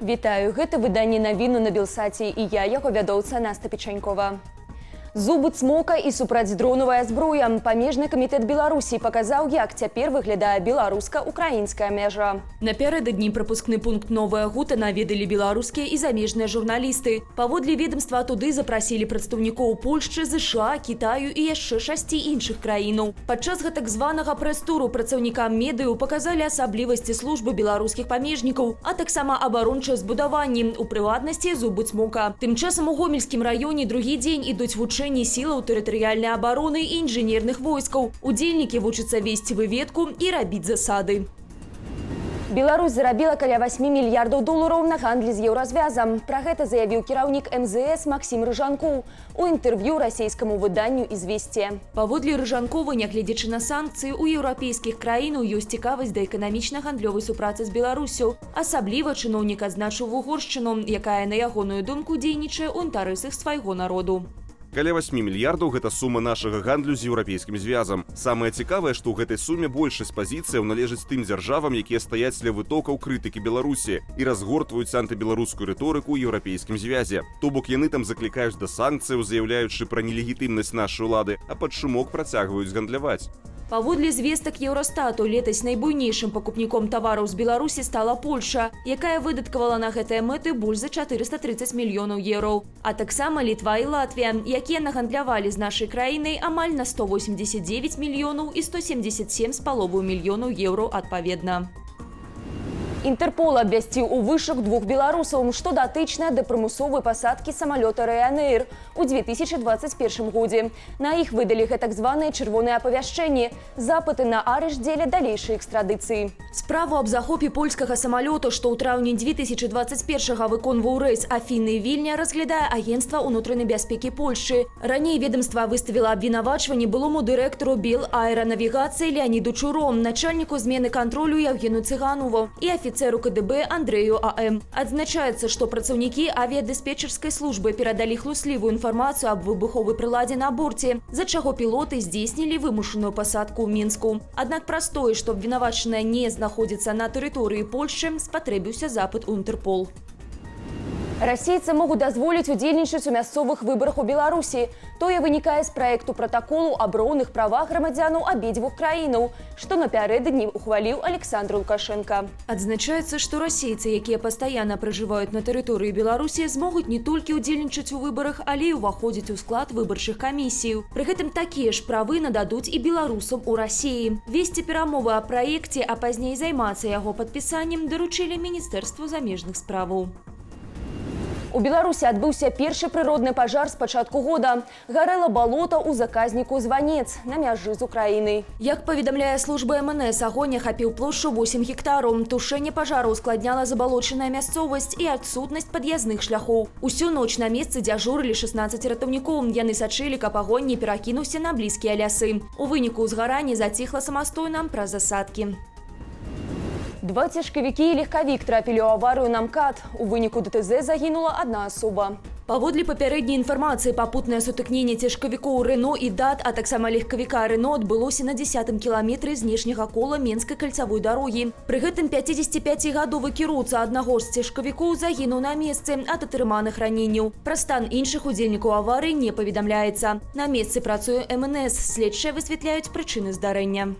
Вітаю, гэта выданне навіну на Белсаце і я, яго вядоўца Наста Печанькова. Зубы цмока і супрацьдронавая зброя. Памежны камітэт Беларусі паказаў, як цяпер выглядае беларуска-украінская мяжа. Напярэдадні прапускны пункт «Новая Гута» наведалі беларускія і замежныя журналісты. Паводле ведомства туды запрасілі прадстаўнікоў Польшчы, ЗША, Кітаю і яшчэ 6 іншых краінаў. Падчас гэтак званага прэс-туру працаўнікам медыяў паказалі асаблівасці службы беларускіх памежнікаў, а таксама абарончыя збудаванні, у прыватнасці зубы цмока. Тым часам у Гомельскім раёне другі дзень ідуць вучэнні сілаў тэрытарыяльнай абароны і інжынерных войскаў. Удзельнікі вучацца весці выведку і рабіць засады. Беларусь зарабіла каля 8 мільярдаў долараў на гандлі з еўразвязам. Пра гэта заявіў кіраўнік МЗС Максім Рыжанкоў у інтэрв'ю расійскаму выданню «Ізвесце». Паводле Рыжанкова, нягледзячы на санкцыі, у еўрапейскіх краінаў ёсць цікавасць да эканамічна-гандлёвай супрацы з Беларусю. Асабліва чыноўнік адзначыў Угоршчыну, якая, на ягоную думку, дзейнічае ў інтарэсах свайго народу. Каля 8 мільярдаў – гэта сума нашага гандлю з еўрапейскім звязам. Самае цікавае, што ў гэтай суме большасць пазіцыяў належыць тым дзяржавам, якія стаяць ля вытокаў крытыкі Беларусі і разгортваюць антыбеларускую рыторыку ў еўрапейскім звязе. То бок яны там заклікаюць да санкцыяў, заяўляючы пра нелегітымнасць нашай улады, а пад шумок працягваюць гандляваць. Паводле звестак Еўрастату, летась найбуйнейшым пакупніком тавараў з Беларусі стала Польша, якая выдаткавала на гэтыя мэты больш за 430 мільёнаў еўраў. А таксама Літва і Латвія, якія нагандлявалі з нашай краінай амаль на 189 мільёнаў і 177,5 мільёнаў еўраў адпаведна. Інтэрпол абвясціў у вышак 2 беларусаў, што датычна да прымусовай пасадкі самалёта Ryanair у 2021 годзе. На іх выдалі гэтак званыя чырвоныя апавяшчэнні. Запыты на арышт дзеля далейшай экстрадыцыі. Справу аб захопе польскага самалёта, што ў траўні 2021 выконваў рэйс Афіны-Вільня, разглядае агенцтва ўнутранай бяспекі Польшчы. Раней ведомства выставіла абвінавачванне былому дырэктару Белаэранавігацыі Леаніду Чуро, начальніку змены кантролю Евгену Цыганову і офіцеру КДБ Андрею А.М. Адзначаецца, што працаўнікі авіядыспетчерскай службы перадалі хлуслівую інфармацыю аб выбуховай прыладзе на борце, за чаго пілоты здзейснілі вымушаную пасадку ў Мінску. Аднак праз тое, што абвінавачаная не знаходзіцца на тэрыторыі Польшчы, спатрэбіўся запыт у Інтэрпол. Расейцы могуць дазволіць удзельнічаць у мясцовых выбарах у Беларусі. Тое вынікае з праекту пратаколу аб роўных правах грамадзянаў абедзвюх краінаў, што напярэдадні ухваліў Александр Лукашенко. Адзначаецца, што расейцы, якія пастаянна пражываюць на тэрыторыі Беларусі, змогуць не толькі ўдзельнічаць у выбарах, але і ўваходзіць у склад выбарчых камісій. Пры гэтым такія ж правы нададуць і беларусам у Расіі. Весці перамовы аб праекце, а пазней займацца яго падпісаннем даручылі Міністэрству замежных справаў. У Беларусі адбыўся першы прыродны пажар з пачатку года. Гарэла балота ў заказніку Званец на мяжы з Украінай. Як паведамляе служба МНС, агонь ахапіў плошчу 8 гектараў. Тушэнне пажару ускладняла забалочаная мясцовасць і адсутнасць пад'язных шляхоў. Усю ноч на месцы дзяжурылі 16 ратаўнікоў. Яны сачылі, каб агонь не перакінуўся на блізкія лясы. У выніку ўзгаранне заціхла самастойна праз засадкі. 2 цяжкавікі і легкавік трапілі ў аварыю на МКАД. У выніку ДТЗ загінула адна асоба. Паводле папярэдняй інфармацыі, папутнае сутыкненне цяжкавікоў Рено і Дат, а таксама легкавіка Рено адбылося на 10-м кіламетры знешняга кола Менскай кальцавой дарогі. Пры гэтым 55-гадовы кіроўца аднаго з цяжкавікоў загінуў на месцы ад атрыманых раненняў. Пра стан іншых удзельнікаў аварыі не паведамляецца. На месцы працуе МНС, следчыя высвятляюць прычыны здарэння.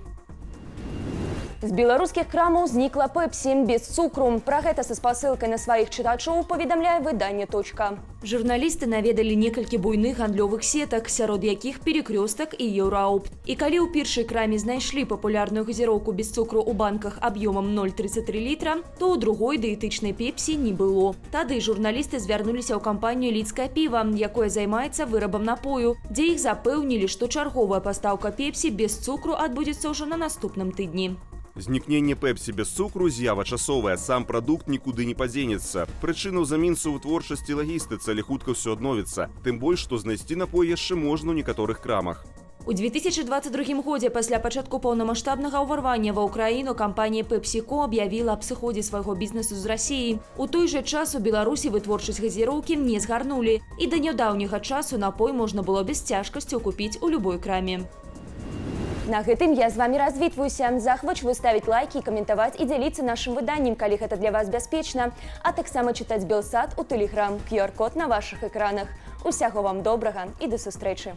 З беларускіх крамаў знікла пепсі без цукру. Пра гэта са спасылкай на сваіх чытачоў паведамляе выданне «Точка». Журналісты наведалі некалькі буйных гандлёвых сетак, сярод якіх «Перекрёстак» і «Еўраопт». І калі ў першай краме знайшлі папулярную газіроўку без цукру ў банках аб'ёмам 0,33 літра, то ў другой дыетычнай пепсі не было. Тады журналісты звярнуліся ў кампанію «Лідскае піва», якое займаецца вырабам напою, дзе іх запэўнілі, што чарговая пастаўка пепсі без цукру адбудзецца ўжо на наступным тыдні. Знікненне пепсі без цукру – з'ява часовая, сам прадукт нікуды не падзенецца. Прычына ў замінцу ў творчасці лагістыцы, але хутка ўсё адновіцца. Тым больш, што знайсці напой яшчэ можна ў некаторых крамах. У 2022 годзе пасля пачатку паўнамаштабнага ўварвання ва ўкраіну кампанія PepsiCo аб'явіла аб сыходзе свайго бізнесу з Расіі. У той жа час у Беларусі вытворчасць газіроўкі не згарнулі, і да нядаўняга часу напой можна было без цяжкасцяў купіць у любой краме. На гэтым я з вами развітваюся. Захвач выставіць лайки, каментаваць і дзяліцца нашым выданнем, калі гэта для вас бяспечна, а таксама чытаць Белсат у Тэлеграм, QR-код на вашых экранах. Усяго вам добрага і да сустрэчы.